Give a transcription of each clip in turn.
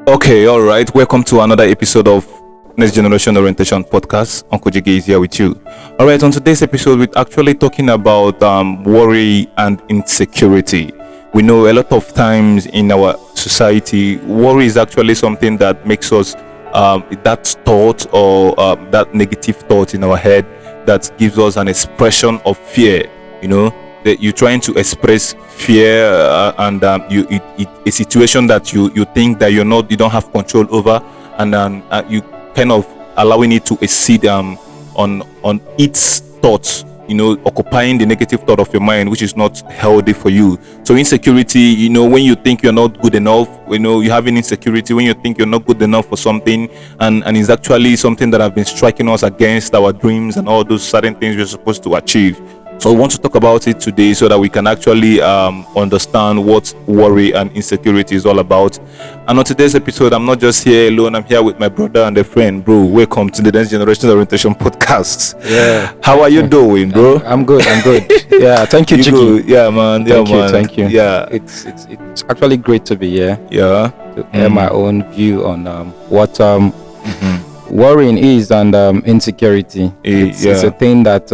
Okay, all right. Welcome to another episode of Next Generation Orientation Podcast. Uncle JIGGY is here with you. All right, on today's episode, we're actually talking about worry and insecurity. We know a lot of times in our society, worry is actually something that makes us that thought or that negative thought in our head that gives us an expression of fear. You know, that you're trying to express fear and a situation that you think that you don't have control over, and you kind of allowing it to exceed on its thoughts, occupying the negative thought of your mind, which is not healthy for you. So insecurity, when you think you're not good enough, you're having insecurity when you think you're not good enough for something, and it's actually something that have been striking us against our dreams and all those certain things we're supposed to achieve. So we want to talk about it today so that we can actually understand what worry and insecurity is all about. And on today's episode, I'm not just here alone. I'm here with my brother and a friend. Bro, welcome to the Next Generation Orientation Podcast. Yeah. How are you doing, bro? I'm good. Yeah, thank you, JIGGY. Yeah, man. Thank you. Yeah. It's actually great to be here. Yeah. To hear my own view on what worrying is and insecurity. It's a thing that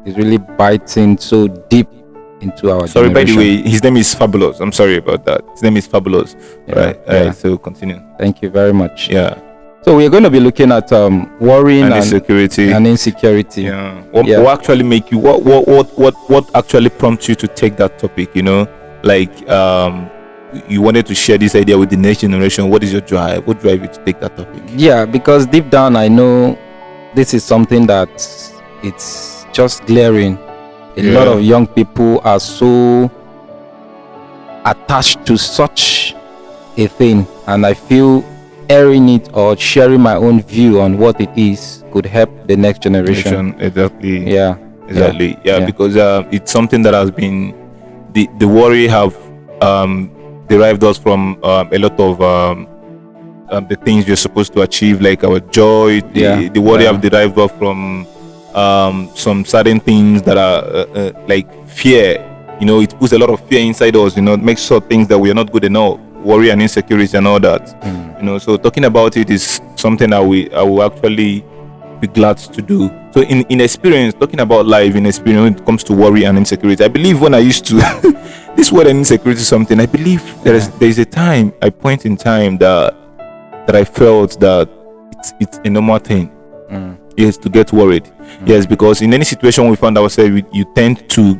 is really biting so deep into our Sorry, generation. by the way, his name is Fabulous. I'm sorry about that. His name is Fabulous. Right. So continue. Thank you very much. Yeah. So we're going to be looking at worrying And insecurity. and insecurity. Yeah. What actually make you? What actually prompts you to take that topic? Like you wanted to share this idea with the next generation. What is your drive? What drive you to take that topic? Yeah, because deep down I know this is something that it's just glaring. A lot of young people are so attached to such a thing, and I feel airing it or sharing my own view on what it is could help the next generation. Exactly. Yeah. Exactly. Yeah. Because it's something that has been the worry have derived us from a lot of the things we're supposed to achieve, like our joy. The worry have derived us from some certain things that are like fear. It puts a lot of fear inside us. It makes sure things that we are not good enough, worry and insecurity and all that. So talking about it is something that I will actually be glad to do. So in experience, talking about life in experience when it comes to worry and insecurity, I believe when I used to this word and insecurity is something I believe there is a point in time that I felt that it's a normal thing. Yes, to get worried. Yes, because in any situation we find ourselves, you tend to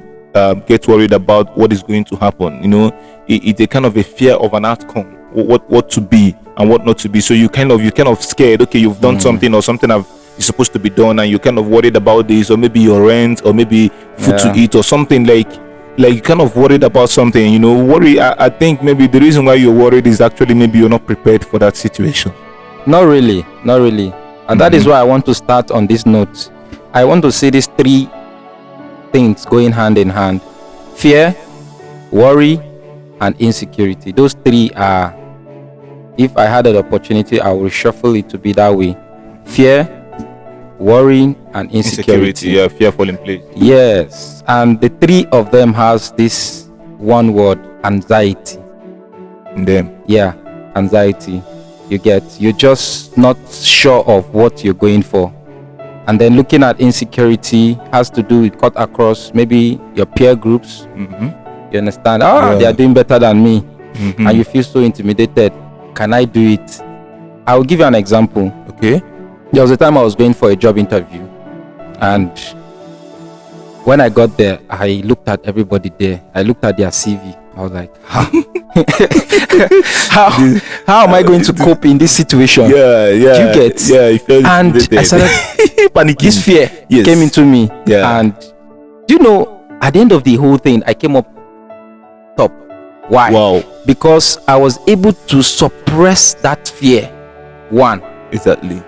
get worried about what is going to happen. It's a kind of a fear of an outcome, what to be and what not to be. So you kind of scared. Okay, you've done something or something is supposed to be done, and you're kind of worried about this, or maybe your rent, or maybe food to eat, or something like you kind of worried about something. Worry. I think maybe the reason why you're worried is actually maybe you're not prepared for that situation. Not really. And that is why I want to start on this note. I want to see these three things going hand in hand: fear, worry, and insecurity. Those three are, if I had an opportunity, I will reshuffle it to be that way: fear, worry, and insecurity. Yeah, fearful in place. Yes, and the three of them has this one word: anxiety. In them. Yeah, anxiety. You're just not sure of what you're going for. And then looking at insecurity has to do with cut across maybe your peer groups. You understand? They are doing better than me. And you feel so intimidated. Can I do it? I will give you an example. Okay. There was a time I was going for a job interview, and when I got there, I looked at everybody there. I looked at their CV. I was like, how am I going to cope in this situation? Yeah. You get? Yeah, you felt and I started panicking. This fear came into me. Yeah. And at the end of the whole thing, I came up top. Why? Wow. Because I was able to suppress that fear. One. Exactly.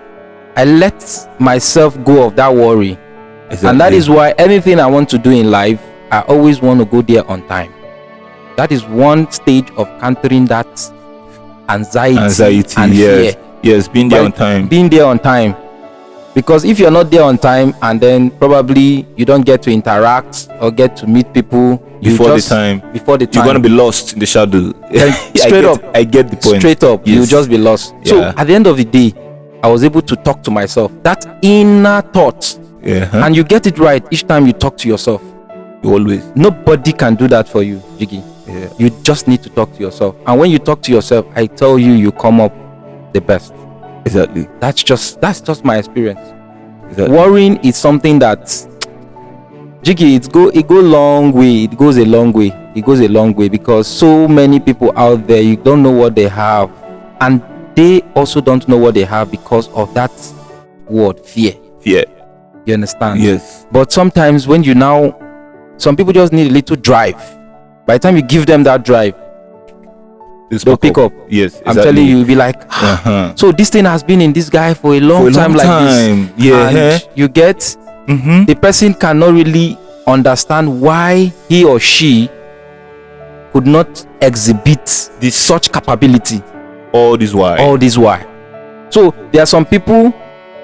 I let myself go of that worry. Exactly. And that is why anything I want to do in life, I always want to go there on time. That is one stage of countering that anxiety and fear. Yes, being there on time. Being there on time. Because if you're not there on time, and then probably you don't get to interact or get to meet people before the time, you're gonna be lost in the shadow. Straight up, I get the point. Straight up, yes. you'll just be lost. Yeah. So at the end of the day, I was able to talk to myself. That inner thought, and you get it right each time you talk to yourself. You always. Nobody can do that for you, Jiggy. Yeah. You just need to talk to yourself, and when you talk to yourself, I tell you, you come up the best. Exactly. That's just my experience. Exactly. Worrying is something that, Jiggy, it goes a long way. It goes a long way. It goes a long way because so many people out there, you don't know what they have, and they also don't know what they have because of that word, fear. Fear. You understand? Yes. But sometimes when some people just need a little drive. By the time you give them that drive, they'll pick up. Yes, exactly. I'm telling you, you'll be like, so this thing has been in this guy for a long time like this. Yeah. And you get, the person cannot really understand why he or she could not exhibit this such capability. All this why. So there are some people,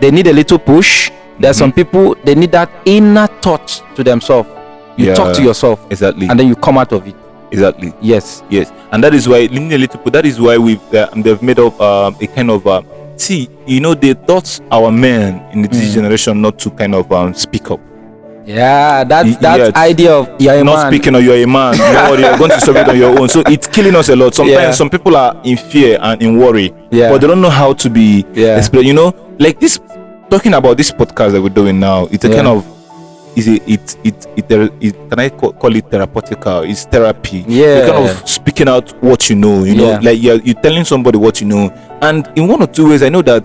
they need a little push. There are some people, they need that inner thought to themselves. You talk to yourself. Exactly. And then you come out of it. Exactly. Yes. And that is why, that is why they've made up a kind of see, they taught our men in this generation not to kind of speak up. Yeah, that idea of you're a not man. Speaking or you're a man, you're going to solve it on your own. So it's killing us a lot. Sometimes some people are in fear and in worry, but they don't know how to be explained. Like this, talking about this podcast that we're doing now, it's a kind of can I call it therapeutical? It's therapy. You're kind of speaking out what you know. Like you're telling somebody what you know, and in one or two ways, I know that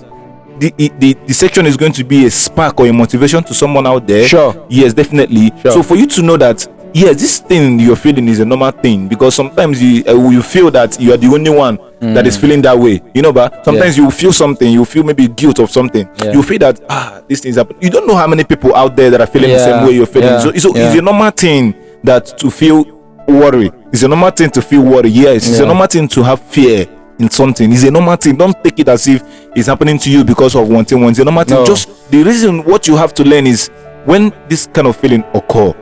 the section is going to be a spark or a motivation to someone out there. Sure. Yes, definitely. Sure. So for you to know that, yes, this thing you're feeling is a normal thing, because sometimes you feel that you are the only one that is feeling that way. But sometimes you feel something, you feel maybe guilt of something. You feel that these things happen. You don't know how many people out there that are feeling the same way you're feeling. So it's a normal thing that to feel worry. It's a normal thing to feel worry. Yes, it's a normal thing to have fear in something. It's a normal thing. Don't take it as if it's happening to you because of one thing. It's a normal thing. No. Just the reason what you have to learn is when this kind of feeling occur,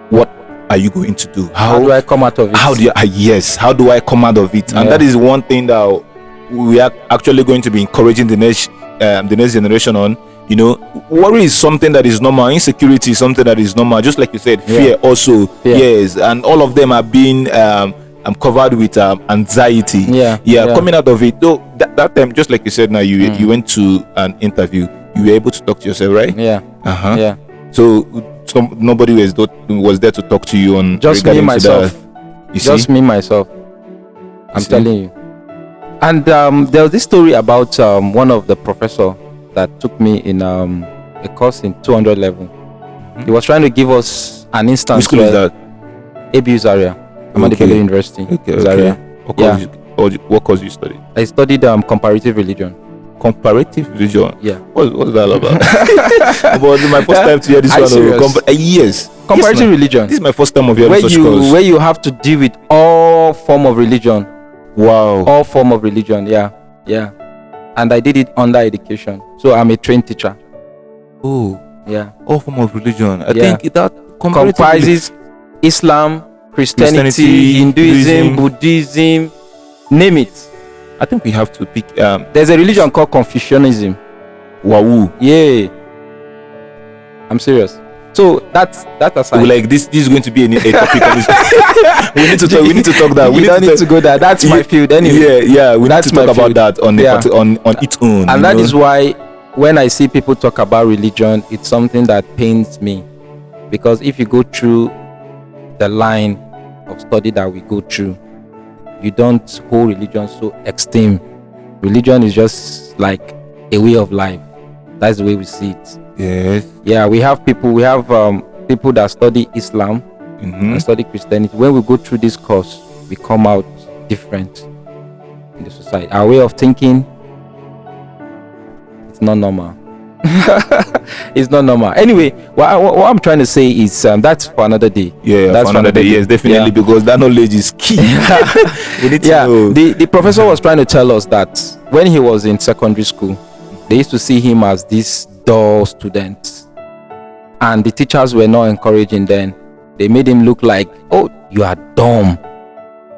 what are you going to do? How do I come out of it? How do I come out of it? And that is one thing that we are actually going to be encouraging the next generation on. Worry is something that is normal. Insecurity is something that is normal. Just like you said, fear also. Yes, and all of them are being covered with anxiety. Coming out of it. Though that time, just like you said, now you went to an interview. You were able to talk to yourself, right? So nobody was there to talk to you on just me myself. Me myself. I'm telling you. And there was this story about one of the professor that took me in a course in 200 level. He was trying to give us an instance. Which school is that? ABU Zaria. Ahmadu Bello University. Zaria. What course you studied? I studied comparative religion. Comparative religion? Yeah. What's that all about? But my first time to hear this one. Yes. Comparative religion. This is my first time of hearing such course. Where you have to deal with all form of religion. Wow. All form of religion. Yeah. And I did it under education. So I'm a trained teacher. Oh. Yeah. All form of religion. I think that comprises Islam, Christianity, Hinduism, Buddhism, name it. I think we have to pick. There's a religion called Confucianism. Wow. Yeah. I'm serious. So that's aside. Like this is going to be a topic on this. we need to talk that. We don't need to go there. That's my field anyway. Yeah. We need to talk about that on its own. And that is why when I see people talk about religion, it's something that pains me, because if you go through the line of study that we go through, you don't hold religion so extreme. Religion is just like a way of life. That's the way we see it. Yes. Yeah, we have people people that study Islam and study Christianity. When we go through this course, we come out different in the society. Our way of thinking, it's not normal. It's not normal. Anyway, what I'm trying to say is that's for another day. Yeah, that's for another day. Yes, definitely, because that knowledge is key. We need to know. The professor was trying to tell us that when he was in secondary school, they used to see him as this dull student, and the teachers were not encouraging them. They made him look like, oh, you are dumb.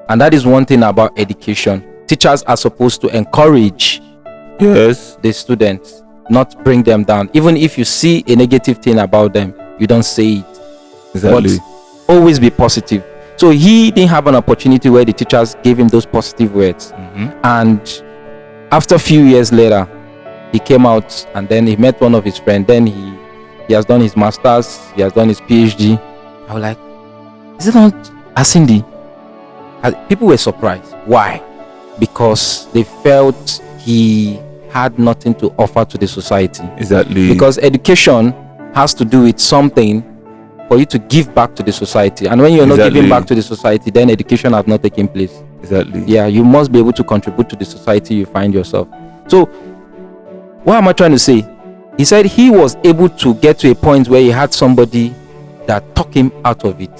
And that is one thing about education. Teachers are supposed to encourage the students, not bring them down. Even if you see a negative thing about them, you don't say it. Exactly. But always be positive. So he didn't have an opportunity where the teachers gave him those positive words. And after a few years later, he came out and then he met one of his friends. Then he has done his master's, he has done his PhD. I was like, is it not ASINDI? People were surprised. Why? Because they felt he had nothing to offer to the society. Exactly. Because education has to do with something for you to give back to the society. And when you're not giving back to the society, then education has not taken place. Exactly. Yeah, you must be able to contribute to the society you find yourself. So, what am I trying to say? He said he was able to get to a point where he had somebody that took him out of it.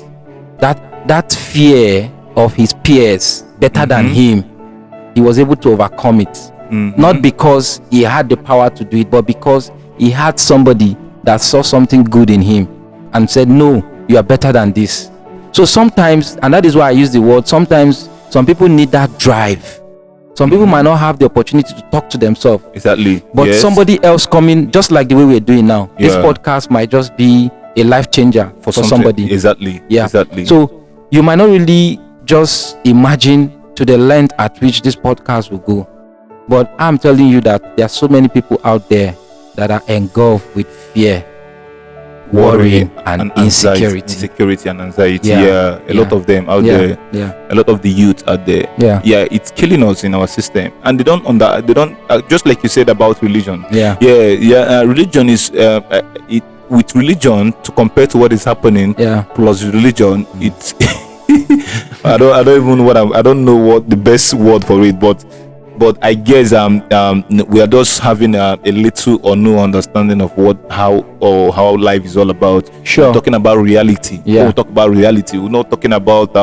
That fear of his peers better than him, he was able to overcome it. Not because he had the power to do it, but because he had somebody that saw something good in him and said, no, you are better than this. So sometimes, and that is why I use the word, sometimes some people need that drive. Some people might not have the opportunity to talk to themselves. Exactly. But somebody else coming, just like the way we're doing now. This podcast might just be a life changer for somebody. Exactly. Yeah. Exactly. So you might not really just imagine to the length at which this podcast will go. But I'm telling you that there are so many people out there that are engulfed with fear, worry, and insecurity. Insecurity and anxiety. A lot of them out there. A lot of the youth out there. It's killing us in our system, and they don't just like you said about religion. Religion is with religion to compare to what is happening. Plus religion, it's I don't know what the best word for it, but I guess we are just having a little or no understanding of how life is all about. We're talking about reality. We'll talk about reality. We're not talking about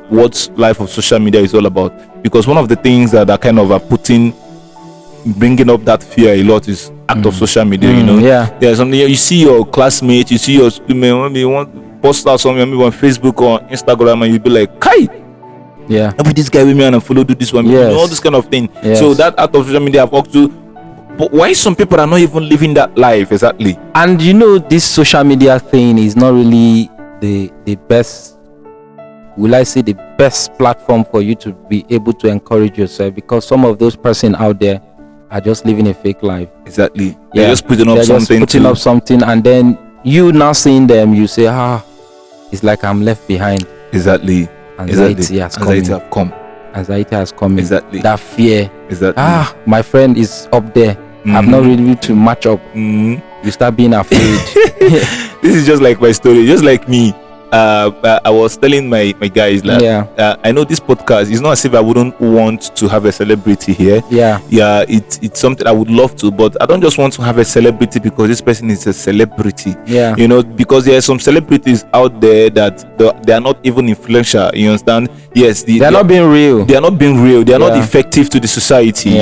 what life of social media is all about, because one of the things that are kind of bringing up that fear a lot is act of social media. Something you see your classmates, you see your student, maybe you want to post out something maybe on Facebook or Instagram, and you'll be like, kai, put this guy with me and I follow, do this one, all this kind of thing. So that act of social media I've talked to, but why some people are not even living that life exactly? And this social media thing is not really the best, will I say the best platform for you to be able to encourage yourself, because some of those person out there are just living a fake life. Exactly. They're just putting up something, and then you now seeing them, you say, it's like I'm left behind. Exactly. Anxiety has come. Exactly. That fear. Exactly. My friend is up there. I'm not really to match up. You start being afraid. This is just like my story, just like me. I was telling my guys I know this podcast is not as if I wouldn't want to have a celebrity here. It's something I would love to, but I don't just want to have a celebrity because this person is a celebrity. Because there are some celebrities out there that they are not even influential. You understand? Yes, they are not being real. They are not being real. They are not effective to the society.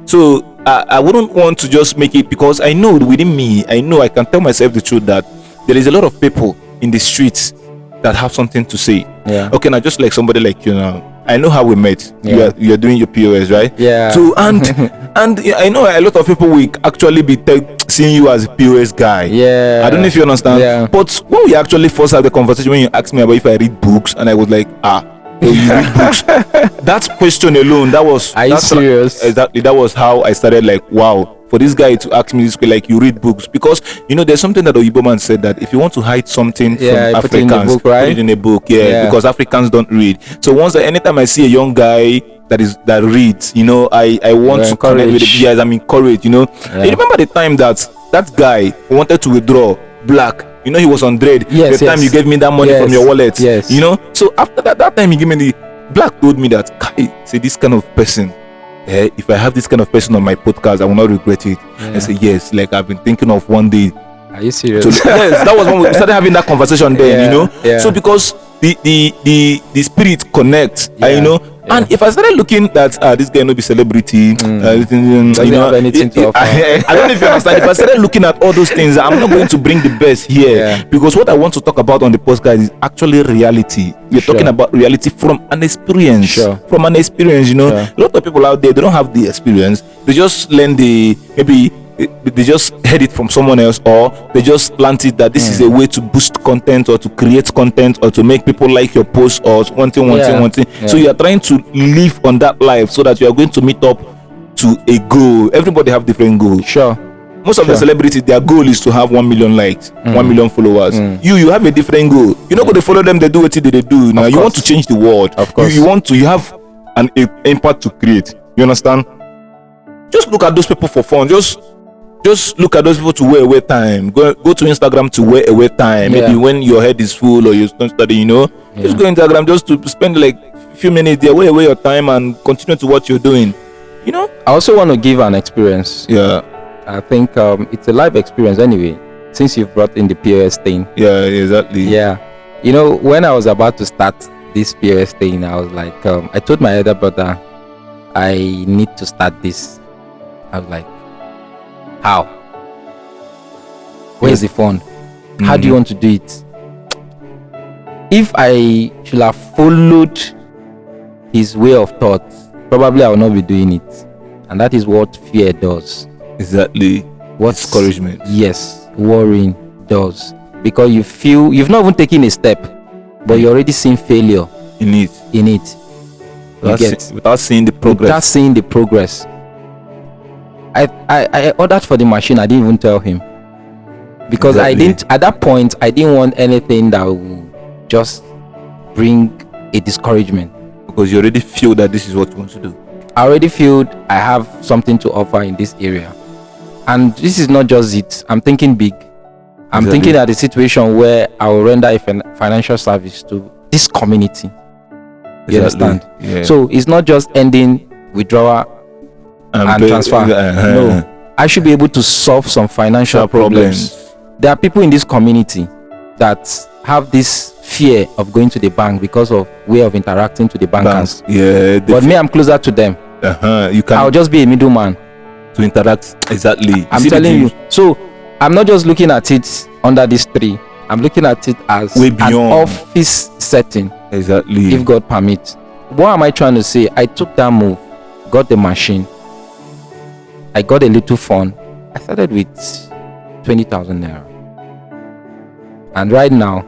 So I wouldn't want to just make it, because I know within me, I can tell myself the truth that there is a lot of people in the streets that have something to say. Okay, now just like somebody like you now, I know how we met. You're doing your POS, right? So and I know a lot of people will actually be seeing you as a POS guy. I don't know if you understand. But when we actually first had the conversation, when you asked me about if I read books, and I was like, you read books? That question alone, are you serious? Exactly. That was how I started, like, wow, for this guy to ask me this way, like, you read books, because there's something that the Igbo man said, that if you want to hide something from Africans, put it in a book, because Africans don't read. So anytime I see a young guy that reads, I want to connect with it. Yes, I'm encouraged. You remember the time that guy wanted to withdraw black? He was on dread. The time you gave me that money from your wallet. So after that time he gave me the black, told me that, Kai, say this kind of person, if I have this kind of person on my podcast, I will not regret it. I say, yes, like I've been thinking of one day Are you serious? Yes, that was when we started having that conversation then, you know. Yeah. So because the spirit connects, you know. Yeah. And if I started looking that this guy no be celebrity, Doesn't have anything to offer. I don't know if you understand. If I started looking at all those things, I'm not going to bring the best here, because what I want to talk about on the podcast is actually reality. We're talking about reality from an experience. From an experience, you know. A lot of people out there, they don't have the experience. They just learn they just heard it from someone else, or they just plant it that this is a way to boost content or to create content or to make people like your post or one thing. So you are trying to live on that life so that you are going to meet up to a goal. Everybody have different goals. Most of the celebrities, their goal is to have 1 million likes, 1 million followers. You have a different goal. You're not going to follow them. They do what they do. Now you want to change the world. Of course. You have an impact to create. You understand? Just look at those people for fun. Just look at those people to wear away time. Go to Instagram to wear away time. Maybe when your head is full or you don't study, you know. Just go Instagram just to spend like a few minutes there, wear away your time and continue to what you're doing. You know. I also want to give an experience. Yeah. I think it's a live experience anyway. Since you've brought in the POS thing. Yeah, exactly. Yeah. You know, when I was about to start this POS thing, I was like, I told my elder brother, I need to start this. I was like, how? Where's the fund? How do you want to do it? If I should have followed his way of thought, probably I will not be doing it. And that is what fear does. Exactly. What discouragement? Yes, worrying does. Because you feel you've not even taken a step, but you're already seeing failure in it. Without seeing the progress. I ordered for the machine. I didn't even tell him, because I didn't at that point. I didn't want anything that would just bring a discouragement, because you already feel that this is what you want to do. I already feel I have something to offer in this area, and this is not just it. I'm thinking big. I'm thinking at a situation where I will render a financial service to this community. You understand? Yeah. So it's not just ending withdrawal and transfer. No, I should be able to solve some financial problems. There are people in this community that have this fear of going to the bank because of way of interacting to the bankers. But me, I'm closer to them. I'll just be a middleman to interact. Exactly. I'm telling you. So I'm not just looking at it under this tree. I'm looking at it as an office setting. Exactly. If God permits. What am I trying to say? I took that move, got the machine. I got a little fund. I started with 20,000 naira. And right now,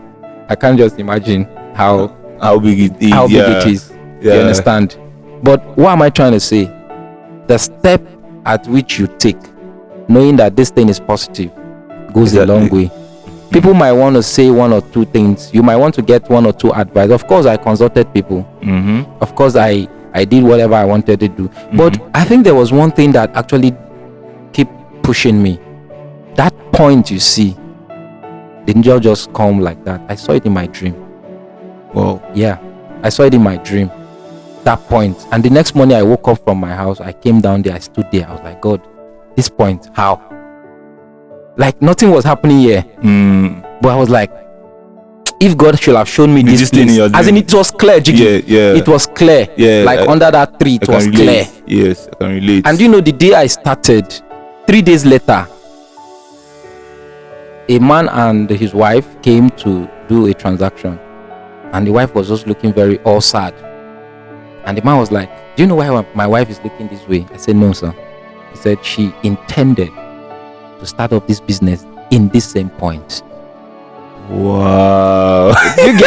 I can't just imagine how big it is. You understand? But what am I trying to say? The step at which you take, knowing that this thing is positive, goes a long way. People might want to say one or two things. You might want to get one or two advice. Of course, I consulted people. Of course, I did whatever I wanted to do. But I think there was one thing that actually kept pushing me. That point you see, didn't just come like that. I saw it in my dream. Wow. Yeah, I saw it in my dream. That point. And the next morning I woke up from my house. I came down there. I stood there. I was like, God, this point, how? Like nothing was happening here. But I was like, if God should have shown me this place, as in it was clear, JIGGY. It was clear. Like under that tree, it was clear. Yes, I can relate. And you know, the day I started, 3 days later, a man and his wife came to do a transaction, and the wife was just looking very all sad. And the man was like, do you know why my wife is looking this way? I said, no, sir. He said she intended to start up this business in this same point. Wow. Do you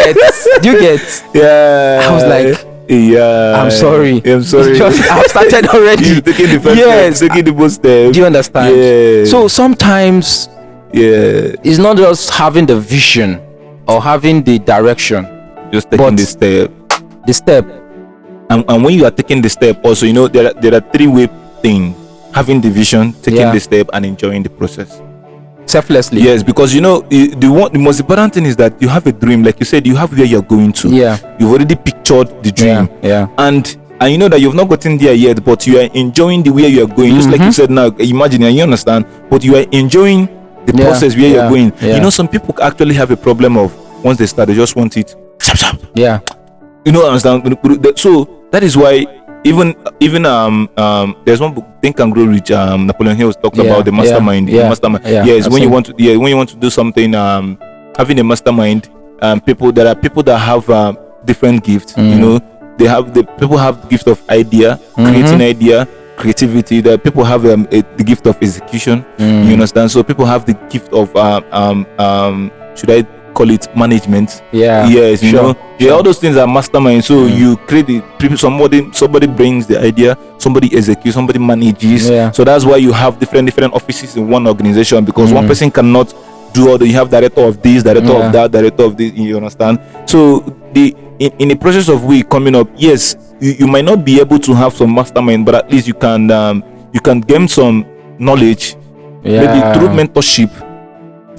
get? Yeah. I was like, yeah. I'm sorry. I've started already. You're taking the first step, taking the most step. Do you understand? Yeah. So sometimes it's not just having the vision or having the direction. Just taking the step. The step. And when you are taking the step, also, you know, there are 3-way things. Having the vision, taking the step, and enjoying the process. Selflessly. Yes, because you know the most important thing is that you have a dream. Like you said, you have where you're going to. You've already pictured the dream. And you know that you've not gotten there yet, but you are enjoying the way you are going. Just like you said now, imagine, and you understand, but you are enjoying the process where you're going. Yeah. You know, some people actually have a problem of once they start, they just want it sharp, sharp. Yeah. You know, understand? So that is why even there's one book, Think and Grow Rich. Napoleon Hill talks about the mastermind. Yeah. The mastermind. Yeah. Yes, I've when you seen. want to, when you want to do something, having a mastermind. People that have different gifts. You know, people have the gift of idea, creating idea, creativity. That people have the gift of execution. You understand? So people have the gift of should I call it management? Yeah. Yes, you Sure. know. Yeah, all those things are mastermind. So you create the somebody brings the idea, somebody executes, somebody manages. Yeah. So that's why you have different offices in one organization, because one person cannot do all you have director of this, director of that, director of this, you understand? So in the process of we coming up, yes, you might not be able to have some mastermind, but at least you can gain some knowledge, maybe through mentorship.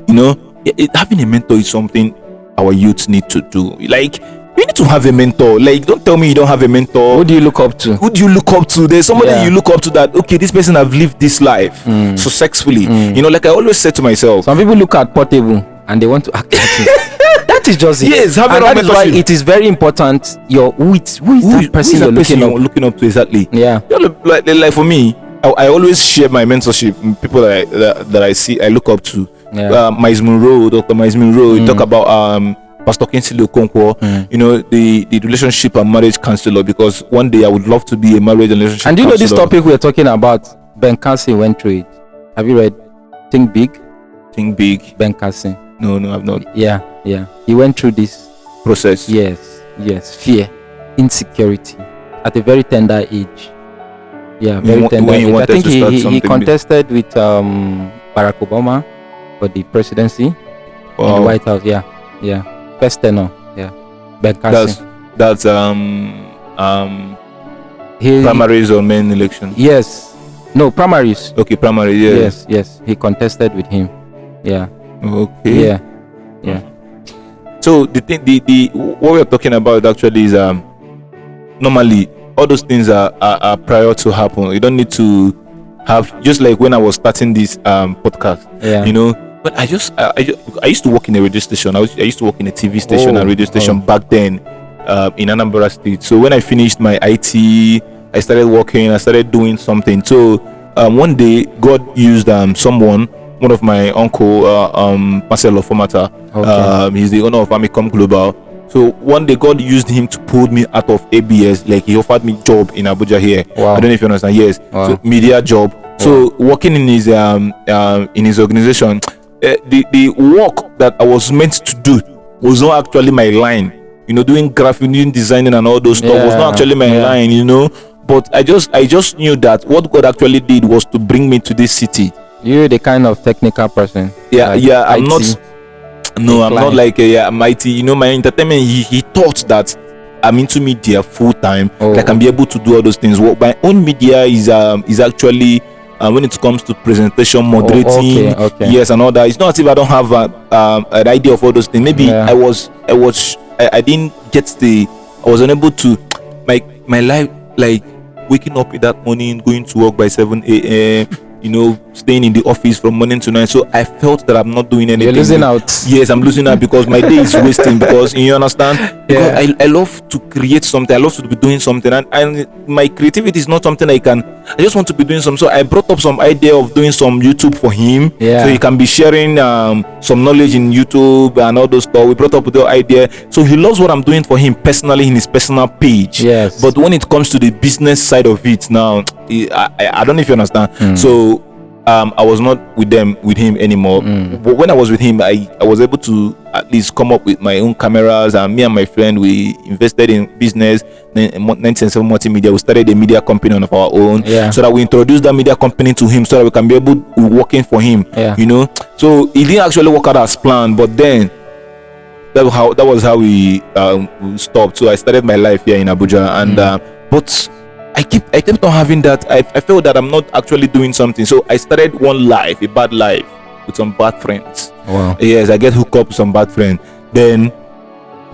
You know, having a mentor is something our youths need to do. Like, you need to have a mentor. Like, don't tell me you don't have a mentor. Who do you look up to? Who do you look up to? There's somebody you look up to that, okay, this person have lived this life successfully. You know, like I always say to myself. Some people look at Portable and they want to act like it. That is just it. Yes, and that is why it is very important. Who is that person you're looking up to exactly? Yeah. Like for me, I always share my mentorship with people that I see, I look up to. Miles Monroe, Dr. Miles Monroe, talk about Pastor Kinsley Okonkwo, you know, the relationship and marriage counselor, because one day I would love to be a marriage and relationship And do you know this counselor. topic we're talking about? Ben Carson went through it. Have you read Think Big? Think Big. Ben Carson. No, I've not. Yeah. He went through this process. Yes. Fear, insecurity at a very tender age. Yeah, very tender age. I think he contested with Barack Obama for the presidency in the White House. Yeah. First tenor. Yeah. Ben Carson. That's primaries or main election. Yes. No, primaries. Okay, primaries. Yes. He contested with him. Yeah. Okay. Yeah. So the what we're talking about actually is normally all those things are prior to happen. You don't need to have, just like when I was starting this podcast. Yeah. You know, but I used to work in a radio station. I used to work in a TV station and radio station back then in Anambra State. So when I finished my IT, I started working. I started doing something. So one day God used one of my uncle, Marcelo Formata. He's the owner of Amicom Global. So one day God used him to pull me out of ABS. Like, he offered me job in Abuja here. Wow. I don't know if you understand. Yes. Wow. So media job. Wow. So working in his organization, the work that I was meant to do was not actually my line. You know, doing graphic, doing designing and all those stuff was not actually my line. You know, but I just knew that what God actually did was to bring me to this city. You're the kind of technical person. I'm not. No, I'm not like I'm IT. You know, my entertainment. He thought that I'm into media full time. I can be able to do all those things. What my own media is actually when it comes to presentation, moderating, yes, and all that. It's not as if I don't have an idea of all those things. Maybe I didn't get I was unable to my life, like waking up in that morning, going to work by 7 a.m. You know, staying in the office from morning to night. So I felt that I'm not doing anything. You're losing out. Yes, I'm losing out because my day is wasting. Because you understand? Because I love to create something. I love to be doing something, and my creativity is not something I just want to be doing something. So I brought up some idea of doing some YouTube for him. So he can be sharing some knowledge in YouTube and all those stuff. We brought up the idea. So he loves what I'm doing for him personally in his personal page. Yes. But when it comes to the business side of it now, I don't know if you understand. So I was not with him anymore. But when I was with him, I was able to at least come up with my own cameras, and me and my friend, we invested in business. Then 1977 Multimedia, we started a media company of our own, so that we introduced that media company to him, so that we can be able to be working for him. You know, so it didn't actually work out as planned, but then that was how we stopped. So I started my life here in Abuja, and but I kept on having that. I felt that I'm not actually doing something. So I started a bad life with some bad friends. Wow. Yes, I get hooked up with some bad friends. Then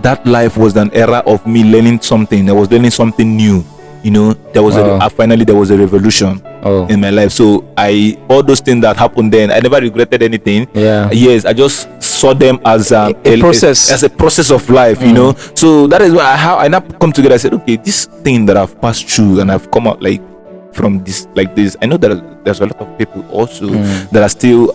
that life was an era of me learning something. I was learning something new. there was finally there was a revolution in my life. So all those things that happened then, I never regretted anything. Yes, I just saw them as a process, as a process of life. So that is how I now come together. I said, okay, this thing that I've passed through and I've come out like from this, like this. I know that there's a lot of people also that are still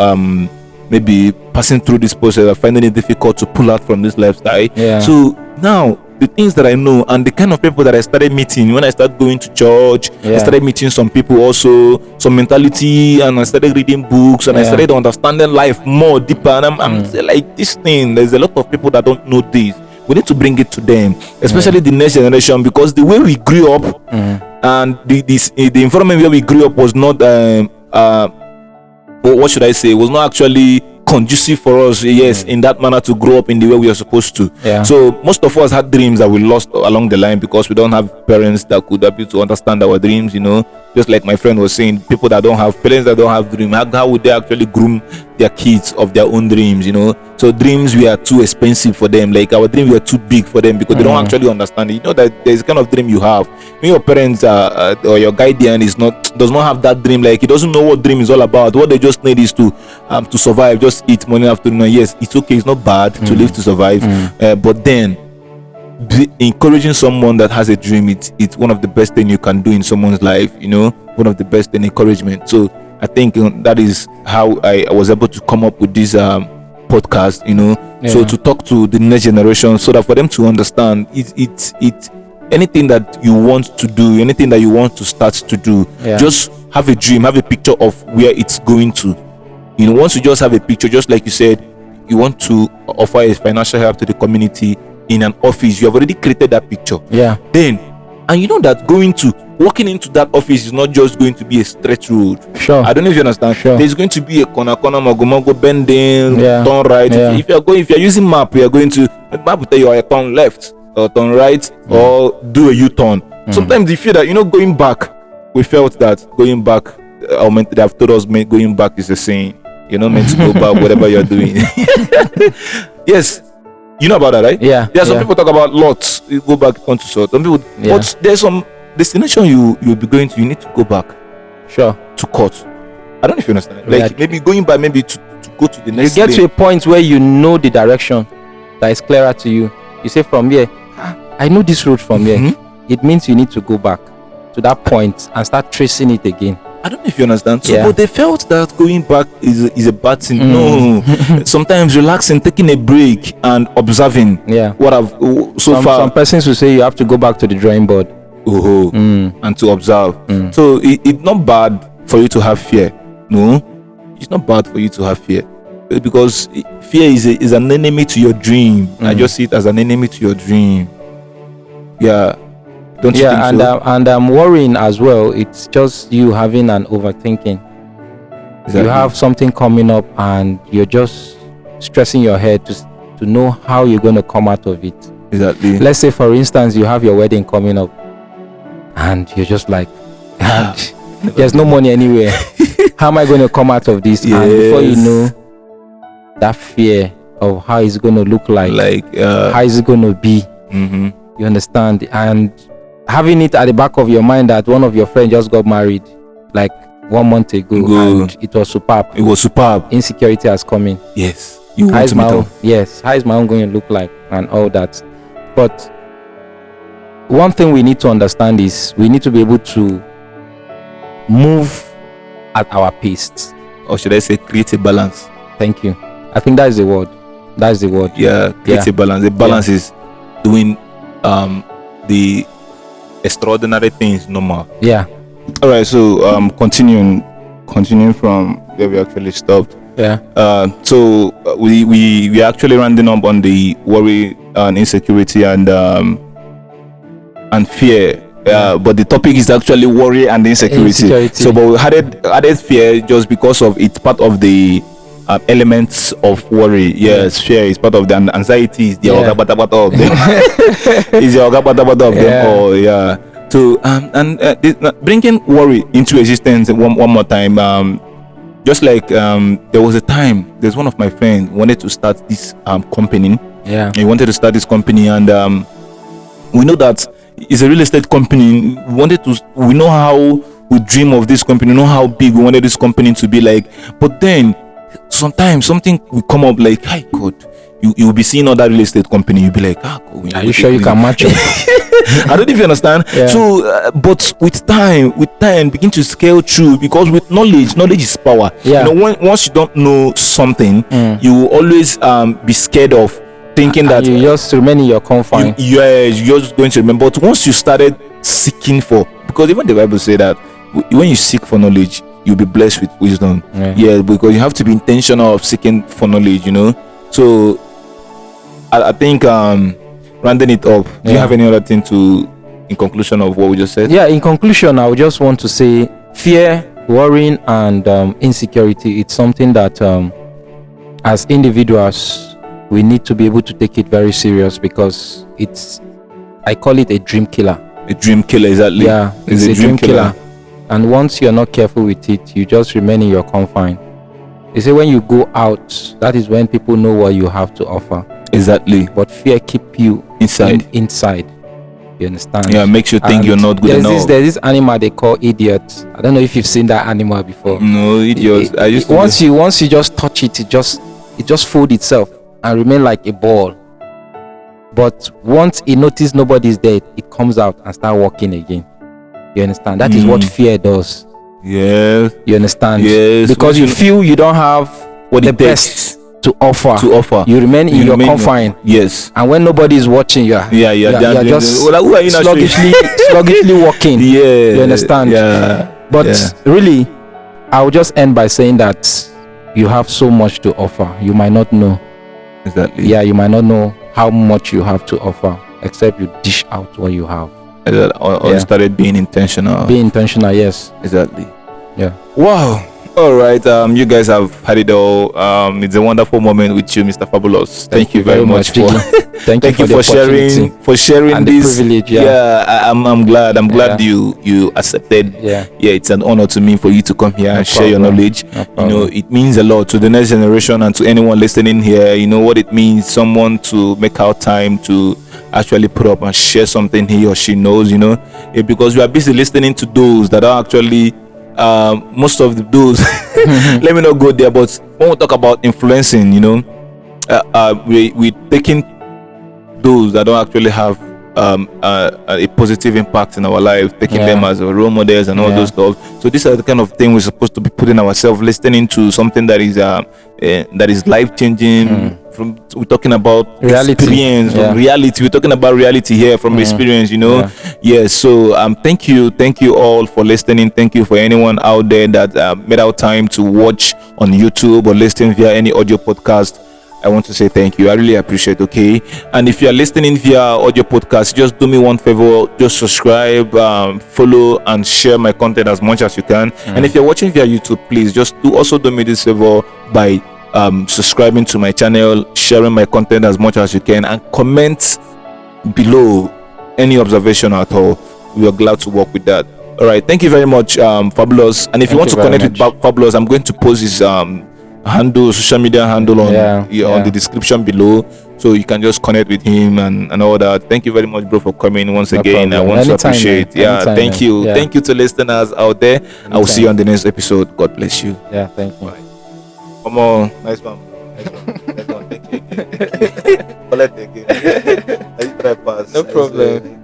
maybe passing through this process, are finding it difficult to pull out from this lifestyle. So now the things that I know and the kind of people that I started meeting when I started going to church, I started meeting some people also, some mentality, and I started reading books, and I started understanding life more deeper. And I'm like, this thing, there's a lot of people that don't know this. We need to bring it to them, especially the next generation, because the way we grew up and the environment where we grew up was not what should I say, was not actually conducive for us, in that manner, to grow up in the way we are supposed to. So most of us had dreams that we lost along the line because we don't have parents that could help you to understand our dreams. Just like my friend was saying, people that don't have parents that don't have dreams, how would they actually groom their kids of their own dreams? So dreams were too expensive for them, like our dreams were too big for them, because they don't actually understand it. That there's a kind of dream you have when your parents or your guardian does not have that dream, like he doesn't know what dream is all about. What they just need is to survive, just eat morning, afternoon. Yes, it's okay, it's not bad to live to survive, but then encouraging someone that has a dream, it's one of the best things you can do in someone's life. One of the best thing, encouragement. So I think that is how I was able to come up with this podcast. So to talk to the next generation, so that for them to understand, it's anything that you want to do, anything that you want to start to do, just have a dream, have a picture of where it's going to. Once you just have a picture, just like you said, you want to offer a financial help to the community in an office, you have already created that picture. Then, and that walking into that office is not just going to be a straight road. I don't know if you understand. There's going to be a corner, mogo, bending, turn right. If you're using map, the map will tell you I turn left or turn right or do a U-turn. Sometimes you feel that going back. We felt that going back, they have told us going back is a sin. You're not meant to go back, whatever you're doing. Yes. You know about that, right? Some people talk about lots. You go back onto sort. Some people, but there's some destination you'll be going to. You need to go back. To court. I don't know if you understand. Like maybe going back, maybe to go to the next. You get to a point where you know the direction that is clearer to you. You say, from here, I know this road from here. It means you need to go back to that point and start tracing it again. I don't know if you understand. So, but they felt that going back is a bad thing. No, sometimes relaxing, taking a break, and observing. What I've far. Some persons will say you have to go back to the drawing board. And to observe. So it's not bad for you to have fear. No, it's not bad for you to have fear, because fear is an enemy to your dream. I just see it as an enemy to your dream. Don't you think so? And worrying as well, it's just you having an overthinking. You have something coming up and you're just stressing your head to know how you're going to come out of it. Let's say, for instance, you have your wedding coming up and you're just like, there's no money anywhere. How am I going to come out of this? And before you know, that fear of how it's going to look like how is it going to be, you understand? And having it at the back of your mind that one of your friends just got married like 1 month ago and it was superb. Insecurity has come in. How is my own going to look like and all that. But one thing we need to understand is we need to be able to move at our pace, or should I say create a balance. Thank you. I think that is the word. Create a balance. The balance is doing the extraordinary things normal. All right, so continuing from where we actually stopped. So we actually rounding up on the worry and insecurity and fear. But the topic is actually worry and insecurity. So but we added fear just because of it's part of the elements of worry. Fear is part of the anxiety. Is the ogabata of them. Is the ogabata of them. So bringing worry into existence one more time. Just like there was a time, there's one of my friends wanted to start this company. He wanted to start this company, and we know that it's a real estate company. We know how we dream of this company, we know how big we wanted this company to be like. But then sometimes something will come up like, hi God, you'll be seeing other real estate company, you'll be like, God, are you sure you can match up? I don't know if you understand. Yeah. So but with time begin to scale through, because with knowledge is power. Yeah. Once you don't know something, you will always be scared of thinking that you just remain in your confine. You're just going to remember. But once you started seeking for, because even the Bible say that when you seek for knowledge, you'll be blessed with wisdom. Yeah, because you have to be intentional of seeking for knowledge, So I think rounding it up, do you have any other thing in conclusion of what we just said? Yeah, in conclusion, I would just want to say fear, worrying, and insecurity, it's something that as individuals we need to be able to take it very serious, because I call it a dream killer. A dream killer, exactly. Yeah, it's a dream killer. And once you're not careful with it, you just remain in your confine. They say when you go out, that is when people know what you have to offer. Exactly. But fear keep you inside. You understand? Yeah, makes you think you're not good enough. There's this animal they call idiot. I don't know if you've seen that animal before. No, idiot. Once you just touch it, it just fold itself and remain like a ball. But once it notices nobody's there, it comes out and start walking again. You understand? That is what fear does. Yes. You understand? Yes. Because you feel you don't have what the best to offer. You remain in your confine. Yes. And when nobody is watching, you're just sluggishly walking. Yeah. You understand? Yeah. But really, I will just end by saying that you have so much to offer. You might not know. Exactly. Yeah, you might not know how much you have to offer, except you dish out what you have. Or started being intentional. Be intentional, yes. Exactly. Yeah. Wow. All right. You guys have had it all. It's a wonderful moment with you, Mr. Fabulous. Thank you very much for thank you for sharing and this the privilege. I'm glad. I'm glad you accepted. Yeah, it's an honor to me for you to come here and share your knowledge. It means a lot to the next generation and to anyone listening here. You know what it means, someone to make out time to actually put up and share something he or she knows, because we are busy listening to those that are actually most of those let me not go there, but when we talk about influencing, we're taking those that don't actually have a positive impact in our life, taking them as role models and all those stuff. So these are the kind of thing we're supposed to be putting ourselves listening to, something that is life changing. We're talking about reality. Experience, from reality. We're talking about reality here from experience, So thank you all for listening. Thank you for anyone out there that made out time to watch on YouTube or listen via any audio podcast. I want to say thank you. I really appreciate. Okay, and if you are listening via audio podcast, just do me one favor, just subscribe, follow, and share my content as much as you can. And if you're watching via YouTube, please just do me this favor by subscribing to my channel, sharing my content as much as you can, and comment below any observation at all. We are glad to work with that. All right, thank you very much, Fabulous. And if you want to connect with Fabulous, I'm going to post his social media handle on the description below, so you can just connect with him and all that. Thank you very much, bro, for coming once again. I want to appreciate. Thank you. Thank you to listeners out there. I will see you on the next episode. God bless you. Thank you. Come on, nice one. Thank you again. Collect again. No problem.